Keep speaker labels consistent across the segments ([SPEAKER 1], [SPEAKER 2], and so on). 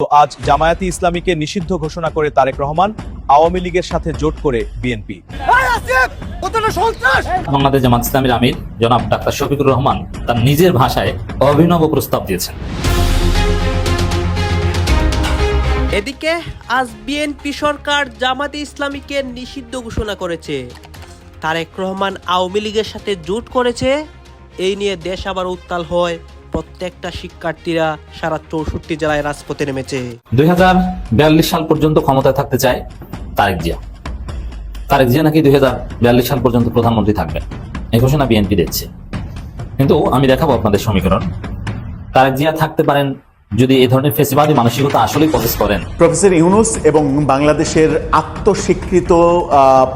[SPEAKER 1] তো আজ জামায়াতে ইসলামীকে নিষিদ্ধ ঘোষণা করে তারেক রহমান, আওয়ামী লীগের সাথে জোট করে বিএনপি।
[SPEAKER 2] বাংলাদেশ জামায়াতে ইসলামীর আমির জনাব ডাক্তার শফিকুর রহমান তার নিজের ভাষায় অভিনব প্রস্তাব দিয়েছেন।
[SPEAKER 3] এদিকে আজ বিএনপি সরকার জামায়াতে ইসলামীকে নিষিদ্ধ ঘোষণা করেছে। তারেক রহমান আওয়ামী লীগের সাথে জোট করেছে। এই নিয়ে দেশ আবার উত্তাল হয়। প্রত্যেকটা শিক্ষার্থীরা সারা 64 জেলায় রাজপথে নেমেছে।
[SPEAKER 2] 2042 সাল পর্যন্ত ক্ষমতায় থাকতে চায় তারেক জিয়া। তারেক জিয়া নাকি 2042 সাল পর্যন্ত প্রধানমন্ত্রী থাকবেন, এই ঘোষণা বিএনপি দিচ্ছে। কিন্তু আমি দেখাবো আপনাদের সমীকরণ। তারেক জিয়া থাকতে পারেন যদি এই ধরনের ফেসিবাদী মানসিকতা আসলেই প্রসেস করেন।
[SPEAKER 4] প্রফেসর ইউনূস এবং বাংলাদেশের আত্মস্বীকৃত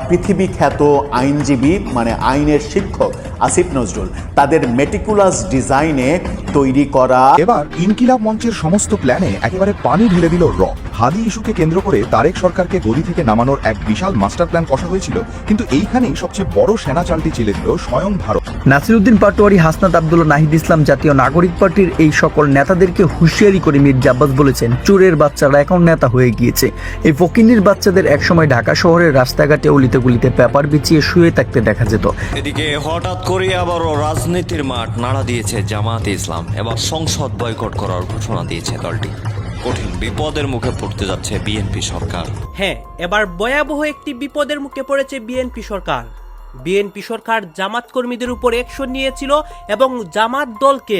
[SPEAKER 4] পৃথিবী খ্যাত আইনজীবী মানে আইনের শিক্ষক আসিফ নজরুল তাদের মেটিকুলাস ডিজাইনে তৈরি করা
[SPEAKER 5] এবার ইনকিলাব মঞ্চের সমস্ত প্ল্যানে একেবারে পানি ঢেলে দিল র। হাদি ইস্যুকে কেন্দ্র করে তারেক সরকারকে গদি থেকে নামানোর এক বিশাল মাস্টার প্ল্যান কষা হয়েছিল, কিন্তু এইখানেই সবচেয়ে বড় সেনা চালটি চেলে দিল স্বয়ং ভারত।
[SPEAKER 6] নাসিরউদ্দিন পাটোয়ারি, হাসনাত আব্দুল্লাহ, নাহিদ ইসলাম, জাতীয় নাগরিক পার্টির এই সকল নেতাদেরকে হুঁশিয়ারি করে মির্জা আব্বাস বলেছেন, চোরের বাচ্চারা এখন নেতা হয়ে গিয়েছে। এই ফকিন্নির বাচ্চাদের একসময় ঢাকা শহরের রাস্তাঘাটে অলিতে গলিতে পেপার বিছিয়ে শুয়ে থাকতে দেখা যেত।
[SPEAKER 7] এদিকে হঠাৎ করে আবারও রাজনীতির মাঠ নাড়া দিয়েছে জামায়াতে ইসলাম। এবার সংসদ বয়কট করার ঘোষণা দিয়েছে দলটি। কঠিন বিপদের মুখে পড়তে যাচ্ছে বিএনপি সরকার।
[SPEAKER 3] হ্যাঁ, এবার ভয়াবহ একটি বিপদের মুখে পড়েছে বিএনপি সরকার। বিএনপি সরকার জামাত কর্মীদের উপর অ্যাকশন নিয়েছিল এবং জামাত দলকে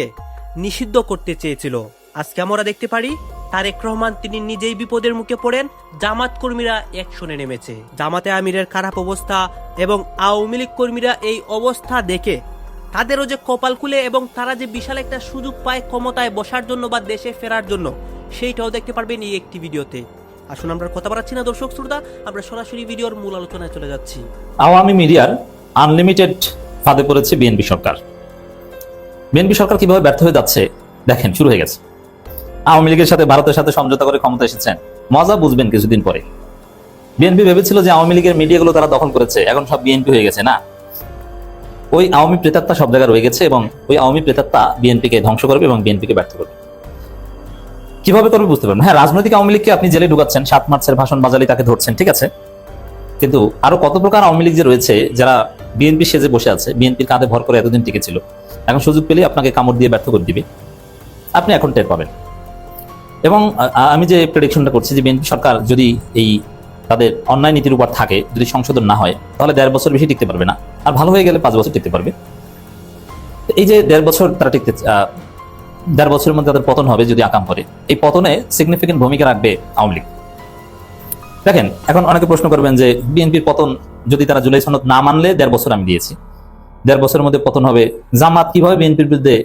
[SPEAKER 3] নিষিদ্ধ করতে চেয়েছিল। আজকে আমরা দেখতে পারি তারেক রহমান তিনি নিজেই বিপদের মুখে পড়েন, জামাত কর্মীরা অ্যাকশনে নেমেছে। জামাতে আমিরের খারাপ অবস্থা এবং আওয়ামী লীগ কর্মীরা এই অবস্থা দেখে তাদেরও যে কপাল খুলে এবং তারা যে বিশাল একটা সুযোগ পায় ক্ষমতায় বসার জন্য বা দেশে ফেরার জন্য, সেইটাও দেখতে পারবেন এই একটি ভিডিওতে। আসুন আমরা কথা বাড়াচ্ছি না দর্শক শ্রোতা, আমরা সরাসরি ভিডিওর মূল আলোচনায় চলে যাচ্ছি।
[SPEAKER 2] আওয়ামী মিডিয়ার আনলিমিটেড ফাঁদে পড়েছে বিএনপি সরকার। বিএনপি সরকার কিভাবে ব্যর্থ হয়ে যাচ্ছে দেখেন, শুরু হয়ে গেছে। আওয়ামী লীগের সাথে ভারতের সাথে সমঝোতা করে ক্ষমতা এসেছেন, মজা বুঝবেন কিছুদিন পরে। বিএনপি ভেবেছিল যে আওয়ামী লীগের মিডিয়াগুলো তারা দখল করেছে, এখন সব বিএনপি হয়ে গেছে। না, ওই আওয়ামী প্রেতাত্মা সব জায়গায় রয়ে গেছে এবং ওই আওয়ামী প্রেতাত্মা বিএনপিকে ধ্বংস করবে এবং বিএনপিকে ব্যর্থ করবে। কিভাবে করবে বুঝতে পারবেন। হ্যাঁ, রাজনৈতিক আওয়ামী লীগকে আপনি জেলে ঢুকাচ্ছেন, 7 মার্চের ভাষণ বাজালি তাকে ধরছেন, ঠিক আছে, কিন্তু আরো কত প্রকার আওয়ামী লীগ যে রয়েছে যারা বিএনপি সেজে বসে আছে, বিএনপির কাঁধে ভর করে এতদিন টিকেছিল, এখন সুযোগ পেলেই আপনাকে কামড় দিয়ে ব্যর্থ করে দিবে। আপনি এখন টের পাবেন। এবং আমি যে প্রেডিকশনটা করছি যে বিএনপি সরকার যদি এই তাদের অন্যায় নীতির উপর থাকে, যদি সংশোধন না হয়, তাহলে 1.5 বছর বেশি টিকতে পারবে না, আর ভালো হয়ে গেলে 5 বছর টিকতে পারবে। এই যে 1.5 বছর তারা টিকতে 1.5 বছরের মধ্যে তাদের পতন হবে যদি আকাম করে, এই পতনে সিগনিফিকেন্ট ভূমিকা রাখবে আওয়ামী লীগ। দেখেন, এখন অনেকে প্রশ্ন করবেন যে বিএনপির পতন যদি তারা জুলাই সনদ না মানলে 1.5 বছর আমি দিয়েছি, 1.5 বছরের মধ্যে পতন হবে। জামাত কিভাবে বিএনপির বিরুদ্ধে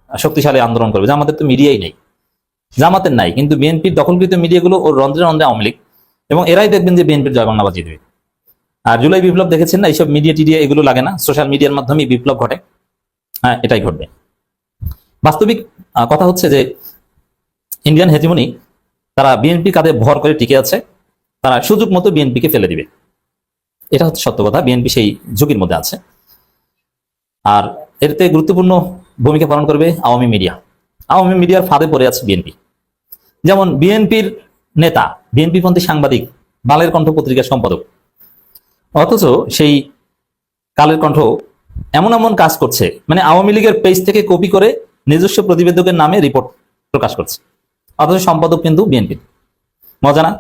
[SPEAKER 2] শক্তিশালী আন্দোলন করবে? জামাতের তো মিডিয়াই নেই, জামাতের নাই, কিন্তু বিএনপির দখলকৃত মিডিয়াগুলো ওর রন্ধ্রে রন্ধ্রে আওয়ামী লীগ, এবং এরাই দেখবেন যে বিএনপির জয় বাংলা বাজিয়ে দেবে। আর জুলাই বিপ্লব দেখেছেন না, এইসব মিডিয়া টিডিয়া এগুলো লাগে না, সোশ্যাল মিডিয়ার মাধ্যমে বিপ্লব ঘটে। হ্যাঁ, এটাই ঘটবে। বাস্তবিক কথা হচ্ছে যে ইন্ডিয়ান হেজিমনি তারা বিএনপির কাঁধে ভর করে টিকে আছে, তারা সুযোগ মতো বিএনপিকে ফেলে দিবে। এটা হচ্ছে সত্য কথা, বিএনপি সেই ঝুঁকির মধ্যে আছে। আর এতে গুরুত্বপূর্ণ ভূমিকা পালন করবে আওয়ামী মিডিয়া। আওয়ামী মিডিয়ার ফাঁদে পড়ে আছে বিএনপি। যেমন বিএনপির নেতা, বিএনপিপন্থী সাংবাদিক, কালের কণ্ঠ পত্রিকার সম্পাদক, অথচ সেই কালের কণ্ঠ এমন এমন কাজ করছে, মানে আওয়ামী লীগের পেজ থেকে কপি করে নিজস্ব প্রতিবেদকের নামে রিপোর্ট প্রকাশ করছে, অথচ সম্পাদক কিন্তু বিএনপির। মজা না?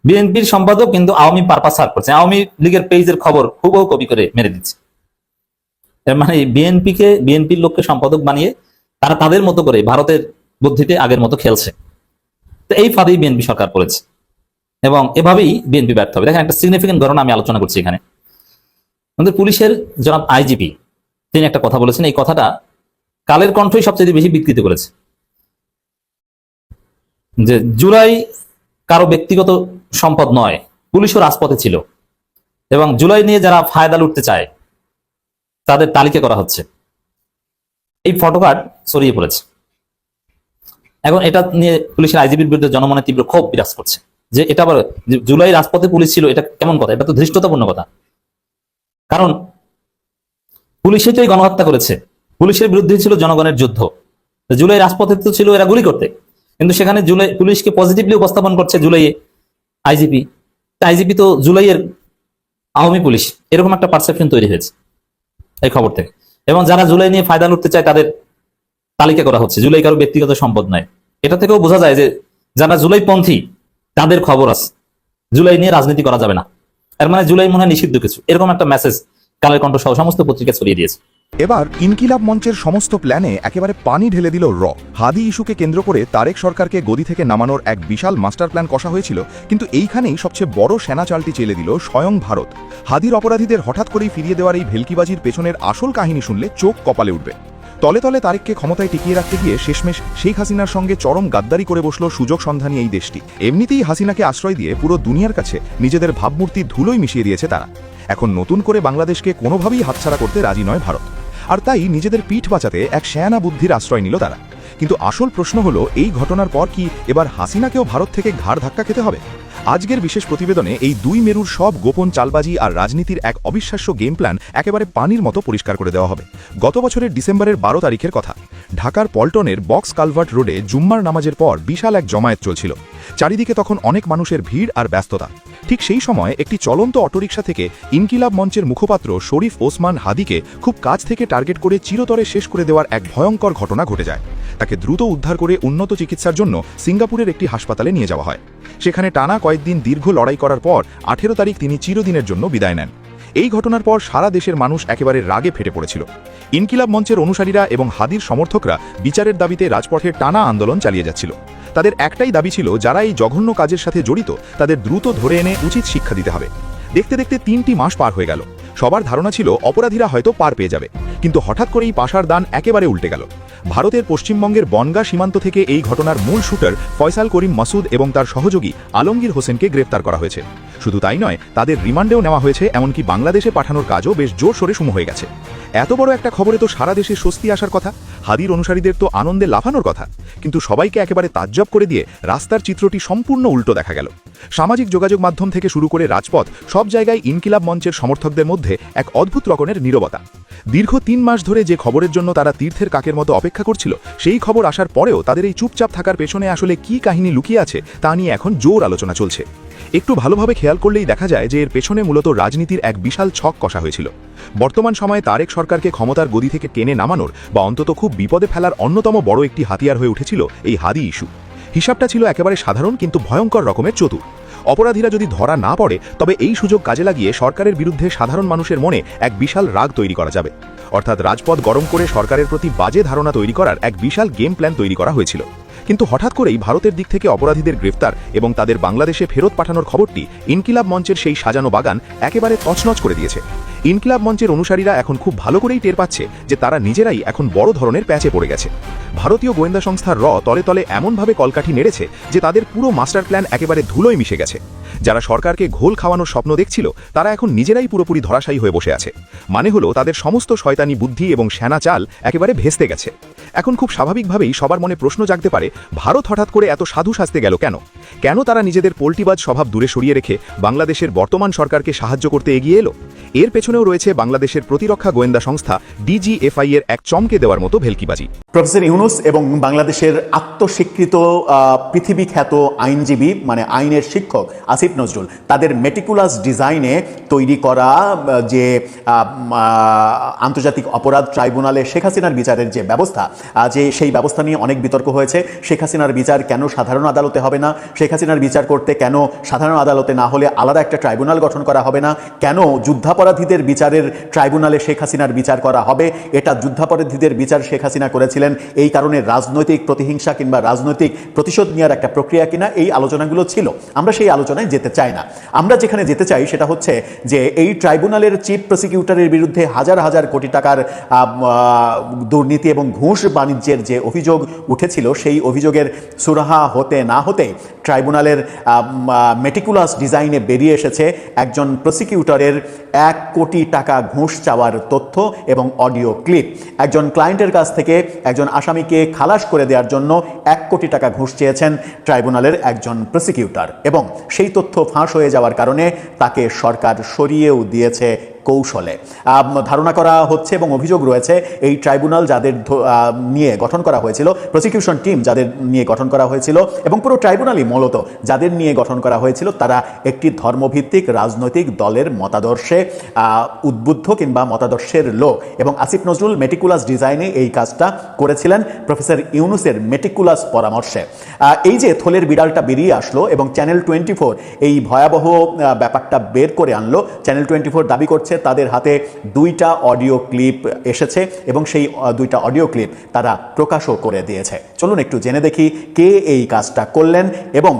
[SPEAKER 2] বিএনপির সম্পাদক কিন্তু আওয়ামী পারপাস সার্ভ করছে, আওয়ামী লীগের পেজের খবর হুবহু কপি করে মেরে দিচ্ছে। এর মানে বিএনপির লোককে সম্পাদক বানিয়ে তারা তাদের মতো করে ভারতের বুদ্ধিতে আগের মতো খেলছে। তো এই ফাঁদেই বিএনপি সরকার পড়েছে এবং এভাবেই বিএনপি ব্যর্থ হবে। দেখেন, একটা সিগনিফিকেন্ট ঘটনা আমি আলোচনা করছি এখানে। আমাদের পুলিশের জনাব আইজিপি তিনি একটা কথা বলেছেন, এই কথাটা কালের কণ্ঠই সবচেয়ে বেশি বিকৃত করেছে, যে জুলাই কারো ব্যক্তিগত সম্পদ নয়, পুলিশও রাজপথে ছিল এবং জুলাই নিয়ে যারা ফায়দা লুটতে চায় তাদের তালিকা করা হচ্ছে। এই ফটোকার্ড ছড়িয়ে পড়েছে। এখন এটা নিয়ে পুলিশের আইজিপির বিরুদ্ধে জনমনে তীব্র ক্ষোভ বিরাজ করছে, যে এটা আবার জুলাই রাজপথে পুলিশ ছিল, এটা কেমন কথা? এটা তো ধৃষ্টতাপূর্ণ কথা। কারণ পুলিশই তো এই গণহত্যা করেছে, পুলিশের বিরুদ্ধে ছিল জনগণের যুদ্ধ। জুলাই রাজপথে তো ছিল এরা গুলি করতে, কিন্তু সেখানে জুলাই পুলিশকে পজিটিভলি উপস্থাপন করছে জুলাইয়ে আইজিপি। আইজিপি তো জুলাইয়ের আওয়ামী পুলিশ, এরকম একটা পারসেপশন তৈরি হয়েছে এই খবর থেকে। এবং যারা জুলাই নিয়ে ফায়দা লুটতে চায় তাদের তালিকা করা হচ্ছে, জুলাই কারো ব্যক্তিগত সম্পদ নয়। এটা থেকেও বোঝা যায় যে যারা জুলাই পন্থী তাদের খবর আছে, জুলাই নিয়ে রাজনীতি করা যাবে না, এর মানে জুলাই মনে হয় নিষিদ্ধ কিছু, এরকম একটা মেসেজ কালের কণ্ঠ সহ সমস্ত পত্রিকা ছড়িয়ে দিয়েছে।
[SPEAKER 5] এবার ইনকিলাব মঞ্চের সমস্ত প্ল্যানে একেবারে পানি ঢেলে দিল হাদি ইস্যুকে কেন্দ্র করে তারেক সরকারকে গদি থেকে নামানোর এক বিশাল মাস্টার প্ল্যান কষা হয়েছিল, কিন্তু এইখানেই সবচেয়ে বড় সেনা চালটি চেলে দিল স্বয়ং ভারত। হাদির অপরাধীদের হঠাৎ করেই ফিরিয়ে দেওয়ার এই ভেলকিবাজির পেছনের আসল কাহিনী শুনলে চোখ কপালে উঠবে। তলে তলে তারেককে ক্ষমতায় টিকিয়ে রাখতে গিয়ে শেষমেশ শেখ হাসিনার সঙ্গে চরম গাদ্দারি করে বসল সুযোগ সন্ধানী এই দেশটি। এমনিতেই হাসিনাকে আশ্রয় দিয়ে পুরো দুনিয়ার কাছে নিজেদের ভাবমূর্তি ধুলোয় মিশিয়ে দিয়েছে তারা। এখন নতুন করে বাংলাদেশকে কোনোভাবেই হাতছাড়া করতে রাজি নয় ভারত, আর তাই নিজেদের পিঠ বাঁচাতে এক শেয়ানা বুদ্ধির আশ্রয় নিল তারা। কিন্তু আসল প্রশ্ন হলো, এই ঘটনার পর কি এবার হাসিনাকেও ভারত থেকে ঘাড় ধাক্কা খেতে হবে? আজকের বিশেষ প্রতিবেদনে এই দুই মেরুর সব গোপন চালবাজি আর রাজনীতির এক অবিশ্বাস্য গেম প্ল্যান একেবারে পানির মতো পরিষ্কার করে দেওয়া হবে। গত বছরের ডিসেম্বরের 12 তারিখের কথা, ঢাকার পল্টনের বক্স কালভার্ট রোডে জুম্মার নামাজের পর বিশাল এক জমায়েত চলছিল। চারিদিকে তখন অনেক মানুষের ভিড় আর ব্যস্ততা। ঠিক সেই সময় একটি চলন্ত অটোরিকশা থেকে ইনকিলাব মঞ্চের মুখপাত্র শরীফ ওসমান হাদিকে খুব কাছ থেকে টার্গেট করে চিরতরে শেষ করে দেওয়ার এক ভয়ঙ্কর ঘটনা ঘটে যায়। তাকে দ্রুত উদ্ধার করে উন্নত চিকিৎসার জন্য সিঙ্গাপুরের একটি হাসপাতালে নিয়ে যাওয়া হয়। সেখানে টানা কয়েকদিন দীর্ঘ লড়াই করার পর 18 তারিখ তিনি চিরদিনের জন্য বিদায় নেন। এই ঘটনার পর সারা দেশের মানুষ একেবারে রাগে ফেটে পড়েছিল। ইনকিলাব মঞ্চের অনুসারীরা এবং হাদির সমর্থকরা বিচারের দাবিতে রাজপথে টানা আন্দোলন চালিয়ে যাচ্ছিল। তাদের একটাই দাবি ছিল, যারা এই জঘন্য কাজের সাথে জড়িত তাদের দ্রুত ধরে এনে উচিত শিক্ষা দিতে হবে। দেখতে দেখতে 3টি মাস পার হয়ে গেল। সবার ধারণা ছিল অপরাধীরা হয়তো পার পেয়ে যাবে, কিন্তু হঠাৎ করেই পাশার দান একেবারে উল্টে গেল। ভারতের পশ্চিমবঙ্গের বনগা সীমান্ত থেকে এই ঘটনার মূল শুটার ফয়সাল করিম মাসুদ এবং তার সহযোগী আলমগীর হোসেনকে গ্রেফতার করা হয়েছে। শুধু তাই নয়, তাদের রিমান্ডেও নেওয়া হয়েছে, এমনকি বাংলাদেশে পাঠানোর কাজও বেশ জোরসোরে শুরু হয়ে গেছে। এত বড় একটা খবরে তো সারা দেশে স্বস্তি আসার কথা, হাদির অনুসারীদের তো আনন্দে লাফানোর কথা, কিন্তু সবাইকে একেবারে তাজ্জব করে দিয়ে রাস্তার চিত্রটি সম্পূর্ণ উল্টো দেখা গেল। সামাজিক যোগাযোগ মাধ্যম থেকে শুরু করে রাজপথ, সব জায়গায় ইনকিলাব মঞ্চের সমর্থকদের মধ্যে এক অদ্ভুত রকমের নীরবতা। দীর্ঘ 3 মাস ধরে যে খবরের জন্য তারা তীর্থের কাকের মতো অপেক্ষা করছিল, সেই খবর আসার পরেও তাদের এই চুপচাপ থাকার পেছনে আসলে কী কাহিনী লুকিয়ে আছে তা নিয়ে এখন জোর আলোচনা চলছে। একটু ভালোভাবে খেয়াল করলেই দেখা যায় যে এর পেছনে মূলত রাজনীতির এক বিশাল ছক কষা হয়েছিল। বর্তমান সময়ে তারেক সরকারকে ক্ষমতার গদি থেকে টেনে নামানোর বা অন্তত খুব বিপদে ফেলার অন্যতম বড় একটি হাতিয়ার হয়ে উঠেছিল এই হাদি ইস্যু। হিসাবটা ছিল একেবারে সাধারণ কিন্তু ভয়ঙ্কর রকমের চতুর। অপরাধীরা যদি ধরা না পড়ে, তবে এই সুযোগ কাজে লাগিয়ে সরকারের বিরুদ্ধে সাধারণ মানুষের মনে এক বিশাল রাগ তৈরি করা যাবে। অর্থাৎ রাজপথ গরম করে সরকারের প্রতি বাজে ধারণা তৈরি করার এক বিশাল গেম প্ল্যান তৈরি করা হয়েছিল। কিন্তু হঠাৎ করেই ভারতের দিক থেকে অপরাধীদের গ্রেফতার এবং তাদের বাংলাদেশে ফেরত পাঠানোর খবরটি ইনকিলাব মঞ্চের সেই সাজানো বাগান একেবারে তছনছ করে দিয়েছে। ইনকিলাব মঞ্চের অনুসারীরা এখন খুব ভালো করেই টের পাচ্ছে যে তারা নিজেরাই এখন বড় ধরনের প্যাচে পড়ে গেছে। ভারতীয় গোয়েন্দা সংস্থার তলে তলে এমনভাবে কলকাঠি নেড়েছে যে তাদের পুরো মাস্টার প্ল্যান একেবারে ধুলোয় মিশে গেছে। যারা সরকারকে ঘোল খাওয়ানোর স্বপ্ন দেখছিল, তারা এখন নিজেরাই পুরোপুরি ধরাশায়ী হয়ে বসে আছে। মানে হলো, তাদের সমস্ত শয়তানি বুদ্ধি এবং সেনা চাল একেবারে ভেস্তে গেছে। এখন খুব স্বাভাবিকভাবেই সবার মনে প্রশ্ন জাগতে পারে, ভারত হঠাৎ করে এত সাধু সাজতে গেল কেন? কেন তারা নিজেদের পোল্টিবাজ স্বভাব দূরে সরিয়ে রেখে বাংলাদেশের বর্তমান সরকারকে সাহায্য করতে এগিয়ে এলো? এর পেছনেও রয়েছে বাংলাদেশের প্রতিরক্ষা গোয়েন্দা সংস্থা DGFI এর এক চমকে দেওয়ার মতো ভেলকিবাজি।
[SPEAKER 4] প্রফেসর ইউনুস এবং বাংলাদেশের আত্মস্বীকৃত পৃথিবী খ্যাত আইনজীবী মানে আইনের শিক্ষক আসিফ নজরুল, তাদের মেটিকুলাস ডিজাইনে তৈরি করা যে আন্তর্জাতিক অপরাধ ট্রাইব্যুনালে শেখ হাসিনার বিচারের যে ব্যবস্থা, যে সেই ব্যবস্থা নিয়ে অনেক বিতর্ক হয়েছে। শেখ হাসিনার বিচার কেন সাধারণ আদালতে হবে না? শেখ হাসিনার বিচার করতে কেন সাধারণ আদালতে না হলে আলাদা একটা ট্রাইব্যুনাল গঠন করা হবে না? কেন যুদ্ধাপরাধীদের বিচারের ট্রাইব্যুনালে শেখ হাসিনার বিচার করা হবে? এটা যুদ্ধাপরাধীদের বিচার শেখ হাসিনা করেছিলেন এই কারণে রাজনৈতিক প্রতিহিংসা কিংবা রাজনৈতিক প্রতিশোধ নেওয়ার একটা প্রক্রিয়া কিনা, এই আলোচনাগুলো ছিল। আমরা সেই আলোচনায় যেতে চাই না। আমরা যেখানে যেতে চাই সেটা হচ্ছে যে এই ট্রাইব্যুনালের চিফ প্রসিকিউটরের বিরুদ্ধে হাজার হাজার কোটি টাকার দুর্নীতি এবং ঘুষ বাণিজ্যের যে অভিযোগ উঠেছিল, সেই অভিযোগের সুরাহা হতে না হতে ট্রাইব্যুনালের মেটিকুলাস ডিজাইনে বেরিয়ে এসেছে একজন প্রসিকিউটরের 1 কোটি টাকা ঘুষ চাওয়ার তথ্য এবং অডিও ক্লিপ। একজন ক্লায়েন্টের কাছ থেকে একজন আসামিকে খালাস করে দেওয়ার জন্য 1 কোটি টাকা ঘুষ চেয়েছেন ট্রাইব্যুনালের একজন প্রসিকিউটর, এবং সেই তথ্য ফাঁস হয়ে যাওয়ার কারণে তাকে সরকার সরিয়েও দিয়েছে কৌশলে। ধারণা করা হচ্ছে এবং অভিযোগ রয়েছে এই ট্রাইব্যুনাল যাদের নিয়ে গঠন করা হয়েছিল, প্রসিকিউশন টিম যাদের নিয়ে গঠন করা হয়েছিল এবং পুরো ট্রাইব্যুনালই মূলত যাদের নিয়ে গঠন করা হয়েছিল, তারা একটি ধর্মভিত্তিক রাজনৈতিক দলের মতাদর্শে উদ্বুদ্ধ কিংবা মতাদর্শের লোক। এবং আসিফ নজরুল মেটিকুলাস ডিজাইনে এই কাজটা করেছিলেন প্রফেসর ইউনুসের মেটিকুলাস পরামর্শে। এই যে থলের বিড়ালটা বেরিয়ে আসলো এবং চ্যানেল 24 এই ভয়াবহ ব্যাপারটা বের করে আনলো। চ্যানেল 24 দাবি করছে তাদের হাতে 2টা অডিও ক্লিপ এসেছে এবং সেই 2টা অডিও ক্লিপ তারা প্রকাশও করে দিয়েছে। চলুন একটু জেনে দেখি কে এই কাজটা করলেন এবং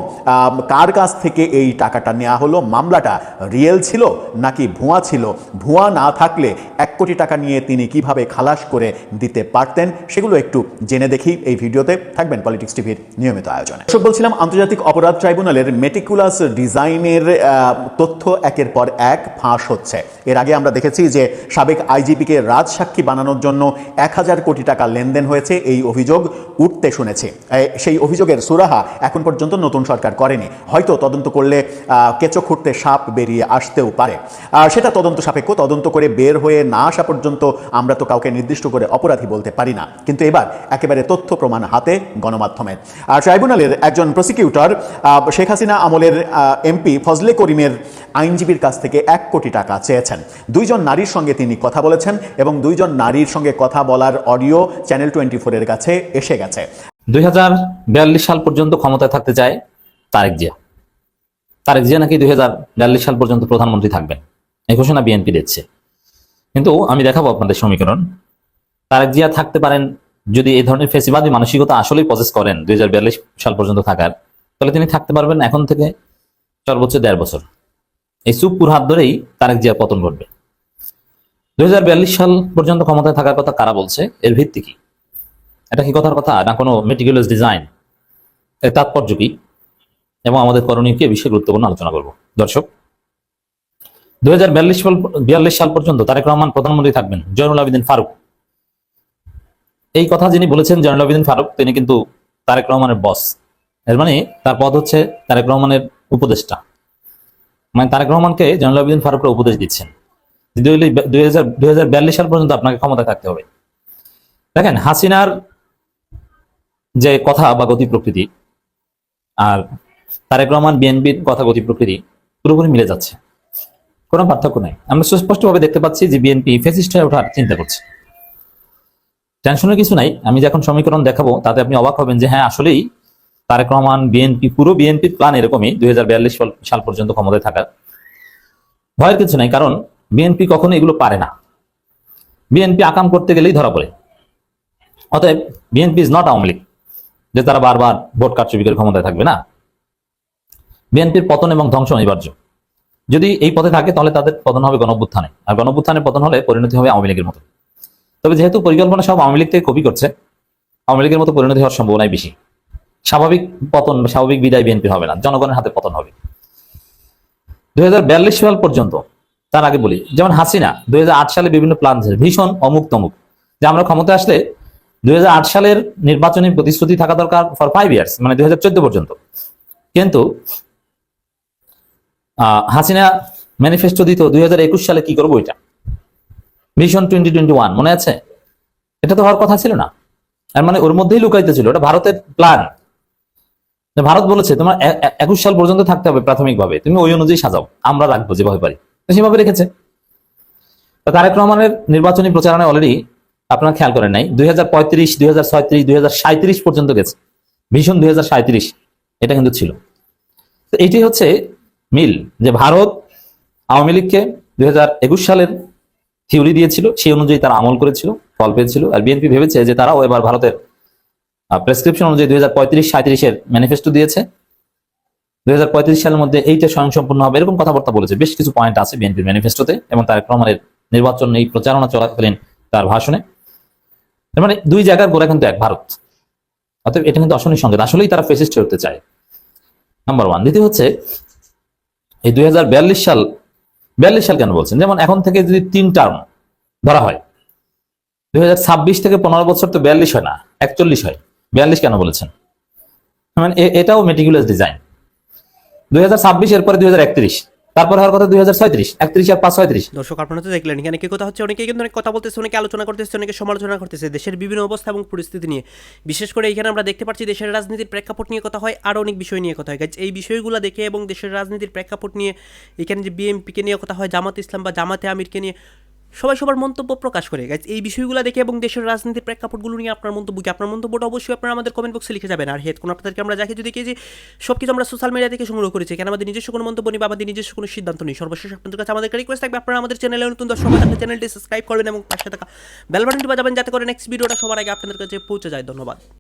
[SPEAKER 4] কার কাছ থেকে এই টাকাটা নেওয়া হলো। মামলাটা রিয়েল ছিল নাকি ভুয়া ছিল? ভুয়া না থাকলে 1 কোটি টাকা নিয়ে তিনি কিভাবে খালাস করে দিতে পারতেন, সেগুলো একটু জেনে দেখি এই ভিডিওতে। থাকবেন পলিটিক্স টিভির নিয়মিত আয়োজনে। বলছিলাম, আন্তর্জাতিক অপরাধ ট্রাইব্যুনালের মেটিকুলাস ডিজাইনের তথ্য একের পর এক ফাঁস হচ্ছে। এর আগে আমরা দেখেছি যে সাবেক আইজিপিকে রাজসাক্ষী বানানোর জন্য 1000 কোটি টাকা লেনদেন হয়েছে, এই অভিযোগ উঠতে শুনেছি। সেই অভিযোগের সুরাহা এখন পর্যন্ত নতুন সরকার করেনি। হয়তো তদন্ত করলে কেঁচো খুঁড়তে সাপ বেরিয়ে আসতেও পারে। সেটা তদন্ত সাপেক্ষ। তদন্ত করে বের হয়ে না আসা পর্যন্ত আমরা তো কাউকে নির্দিষ্ট করে অপরাধী বলতে পারি না। কিন্তু এবার একেবারে তথ্য প্রমাণ হাতে গণমাধ্যমের। আর ট্রাইব্যুনালের একজন প্রসিকিউটর শেখ হাসিনা আমলের এমপি ফজলে করিমের আইনজীবীর কাছ থেকে 1 কোটি টাকা চেয়েছেন। 2 জন নারীর সঙ্গে তিনি কথা বলেছেন এবং 2 জন নারীর সঙ্গে কথা বলার অডিও চ্যানেল 24 এর কাছে এসে গেছে।
[SPEAKER 2] 2042 সাল পর্যন্ত ক্ষমতায় থাকতে চায় তারেক জিয়া। তারেক জিয়া নাকি 2042 সাল পর্যন্ত প্রধানমন্ত্রী থাকবেন, এই ঘোষণা বিএনপি দিচ্ছে। কিন্তু আমি দেখাবো আপনাদের সমীকরণ। তারেক জিয়া থাকতে পারেন যদি এই ধরনের ফেসিবাদী মানসিকতা আসলেই পজেস করেন 2042 সাল পর্যন্ত থাকার, তাহলে তিনি থাকতে পারবেন এখন থেকে সর্বোচ্চ 1.5 বছর। এই চুপপুর হাত ধরেই তারেক জিয়া পতন ঘটবে। 2042 সাল পর্যন্ত ক্ষমতায় থাকার কথা কারা বলছে? এর ভিত্তি কি? এটা কি কথার কথা না কোনো মেটিকুলাস ডিজাইন? এর তাৎপর্য কি এবং আমাদের করণীয় কি, এ বিষয়ে গুরুত্বপূর্ণ আলোচনা করব। দর্শক, 2042 সাল পর্যন্ত তারেক রহমান প্রধানমন্ত্রী থাকবেন, জয়নুল আবেদিন ফারুক। এই কথা যিনি বলেছেন জয়নুল আবেদিন ফারুক, তিনি কিন্তু তারেক রহমানের বস। এর মানে তার পদ হচ্ছে তারেক রহমানের উপদেষ্টা। মানে তারেক রহমানকে জয়নুল আবেদিন ফারুকরা উপদেশ দিচ্ছেন 2042 সাল পর্যন্ত আপনাকে ক্ষমতায় থাকতে হবে। দেখেন, হাসিনার যে কথা বা গতি প্রকৃতি আর তারেক রহমান বিএনপির কথা গতি প্রকৃতি পুরোপুরি মিলে যাচ্ছে, কোনো পার্থক্য নাই। আমরা সুস্পষ্টভাবে দেখতে পাচ্ছি যে বিএনপি ফ্যাসিস্ট হয়ে ওঠার চিন্তা করছে। টেনশনের কিছু নাই। আমি যখন সমীকরণ দেখাবো তাতে আপনি অবাক হবেন যে হ্যাঁ, আসলেই তারেক রহমান বিএনপি, পুরো বিএনপির প্ল্যান এরকমই 2042 সাল পর্যন্ত ক্ষমতায় থাকা। ভয়ের কিছু নাই, কারণ বিএনপি কখনো এগুলো পারে না। বিএনপি আকাম করতে গেলেই ধরা পড়ে। অতএব BNP is not Awami League যে তারা বারবার ভোট কারচুপি করে ক্ষমতায় থাকবে না। বিএনপির পতন এবং ধ্বংস অনিবার্য। যদি এই পথে থাকে তাহলে তাদের পতন হবে গণঅভ্যুত্থানে, আর গণঅভ্যুত্থানের পতন হলে পরিণতি হবে আওয়ামী লীগের মতো। তবে যেহেতু পরিকল্পনা সব আওয়ামী লীগ থেকে কপি করছে, আওয়ামী লীগের মতো পরিণতি হওয়ার সম্ভাবনাই বেশি। স্বাভাবিক পতন, স্বাভাবিক বিদায় বিএনপি হবে না, জনগণের হাতে পতন হবে। 2042 সাল পর্যন্ত, তার আগে বলি, যেমন হাসিনা 2008 সালে বিভিন্ন প্ল্যান ভীষণ অমুক তমুক, যে আমরা ক্ষমতায় আসলে 2008 সালের নির্বাচনী প্রতিশ্রুতি থাকা দরকার ফর 5 ইয়ার্স, মানে 2014 পর্যন্ত। কিন্তু হাসিনা ম্যানিফেস্টো দিত 2021 সালে কি করবো, এটা ভিশন 2021 মনে আছে? এটা তো হওয়ার কথা ছিল না। আর মানে ওর মধ্যেই লুকাইতে ছিল, এটা ভারতের প্ল্যান। ভারত বলেছে তোমার 21 সাল পর্যন্ত থাকতে হবে প্রাথমিকভাবে, তুমি ওই অনুযায়ী সাজাও, আমরা রাখবো যেভাবে পারি, সেভাবে রেখেছে। তারেক রহমানের নির্বাচনী প্রচারণায় অলরেডি আপনারা খেয়াল করেন নাই, 2035, 2036, 2037 পর্যন্ত গেছে। ভিশন 2037 এটা কিন্তু ছিল। তো এইটাই হচ্ছে মিল, যে ভারত আওয়ামী লীগকে 2021 সালের থিওরি দিয়েছিল, সেই অনুযায়ী তারা আমল করেছিল, ফল পেয়েছিল। আর বিএনপি ভেবেছে যে তারাও এবার ভারতের প্রেসক্রিপশন অনুযায়ী 2035-37 ম্যানিফেস্টো দিয়েছে, 2035 সালের মধ্যে এইটা স্বয়ংসম্পূর্ণ হবে, এরকম কথাবার্তা বলেছে। বেশ কিছু পয়েন্ট আছে বিএনপির ম্যানিফেস্টোতে এবং তারেক রহমানের নির্বাচন এই প্রচারণা চলাকালীন তার ভাষণে। মানে দুই জায়গার গোড়া কিন্তু এক, ভারত। অতএব এটা কিন্তু অশনি সংকেত, আসলেই তারা ফ্যাসিস্ট হতে চায়, নাম্বার 1। দ্বিতীয় হচ্ছে এই 2042 সাল কেন বলছেন? যেমন এখন থেকে যদি 3 টার্ম ধরা হয়, 2026 থেকে 15 বছর তো 42 হয় না, 41 হয়। 42 কেন বলেছেন? মানে এটাও মেটিকুলাস ডিজাইন। 2026 এর পরে 2031, তারপর হওয়ার কথা 2036, 31 আর 5 36।
[SPEAKER 3] দর্শক আপনারা তো দেখলেন এখানে কি কথা হচ্ছে, অনেকে কিন্তু অনেক কথা বলতেছে, অনেকে আলোচনা করতেছে, অনেকে সমালোচনা করতেছে দেশের বিভিন্ন অবস্থা এবং পরিস্থিতি নিয়ে। বিশেষ করে এখানে আমরা দেখতে পাচ্ছি দেশের রাজনীতির প্রেক্ষাপট নিয়ে কথা হয়, আরও অনেক বিষয় নিয়ে কথা হয়। এই বিষয়গুলো দেখে এবং দেশের রাজনীতির প্রেক্ষাপট নিয়ে এখানে যে বিএনপিকে নিয়ে কথা হয়, জামাত ইসলাম বা জামাতে আমিরকে নিয়ে সবাই সবার মন্তব্য প্রকাশ করে। এই বিষয়গুলো দেখে এবং দেশের রাজনীতির প্রেক্ষাপটগুলো নিয়ে আপনার মন্তব্য কি? আপনার মন্তব্যটা অবশ্যই আপনারা আমাদের কমেন্ট বক্সে লিখে যাবেন। আর হেড কোন আপনাদেরকে আমরা যাকে যদি যে সব কিছু আমরা সোশ্যাল মিডিয়া থেকে সংগ্রহ করেছি, কেন আমাদের নিজস্ব কোনো মন্তব্য নেই বা আমাদের নিজস্ব কোনো সিদ্ধান্ত নেই। সর্বশেষ আপনাদের কাছে আমাদের রিকোয়েস্ট থাকবে আপনারা আমাদের চ্যানেলে নতুন দর্শক থাকলে চ্যানেলটি সাবস্ক্রাইব করবেন এবং পাশে থাকা বেল বাটনটি বাজাবেন যাতে করে নেক্সট ভিডিওটা সবার আগে আপনাদের কাছে পৌঁছে যায়। ধন্যবাদ।